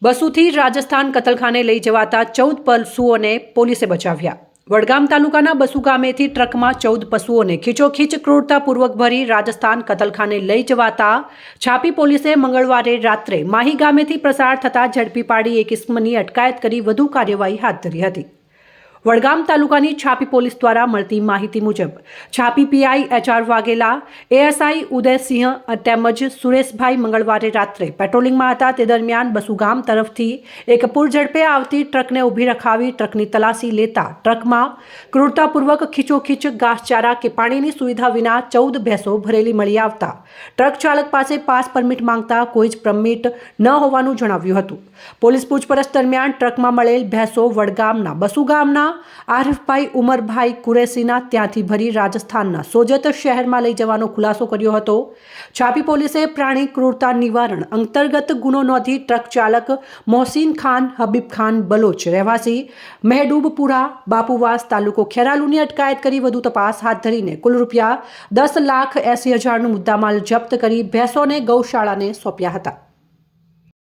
બસુથી રાજસ્થાન કતલખાને લઈ જવાતા 14 પશુઓને પોલીસે બચાવ્યા। વડગામ તાલુકાના બસુ ગામેથી ટ્રકમાં 14 પશુઓને ખીચોખીચ ક્રૂરતાપૂર્વક ભરી રાજસ્થાન કતલખાને લઈ જવાતા છાપી પોલીસે મંગળવારે રાત્રે માહી ગામેથી પસાર થતા ઝડપી પાડી એક ઇસમની અટકાયત કરી વધુ કાર્યવાહી હાથ ધરી હતી। વડગામ તાલુકાની છાપી પોલીસ દ્વારા મળતી માહિતી મુજબ છાપી PI HR Vaghela, ASI Udaysinh તેમજ સુરેશભાઈ મંગળવારે રાત્રે પેટ્રોલિંગમાં હતા। તે દરમિયાન બસુ ગામ તરફથી એક પૂરઝડપે આવતી ટ્રકને ઊભી રખાવી ટ્રકની તલાશી લેતા ટ્રકમાં ક્રૂરતાપૂર્વક ખીચોખીચ ઘાસચારા કે પાણીની સુવિધા વિના 14 ભેંસો ભરેલી મળી આવતા ટ્રક ચાલક પાસે પાસ પરમિટ માંગતા કોઈ જ પરમિટ ન હોવાનું જણાવ્યું હતું। પોલીસ પૂછપરછ દરમિયાન ટ્રકમાં મળેલ ભેંસો વડગામના બસુ ગામના આરિફભાઈ ઉમરભાઈ કુરેશીના ત્યાંથી ભરી રાજસ્થાનના સોજત શહેરમાં લઈ જવાનો ખુલાસો કર્યો હતો। છાપી પોલીસે પ્રાણી ક્રૂરતા નિવારણ અંતર્ગત ગુનો નોંધી ટ્રક ચાલક મોહસીન ખાન હબીબ ખાન બલોચ રહેવાસી મહેડૂબપુરા બાપુવાસ તાલુકો ખેરાલુની અટકાયત કરી વધુ તપાસ હાથ ધરીને કુલ રૂપિયા 10,80,000નો મુદ્દામાલ જપ્ત કરી ભેંસોને ગૌશાળાને સોંપ્યા હતા।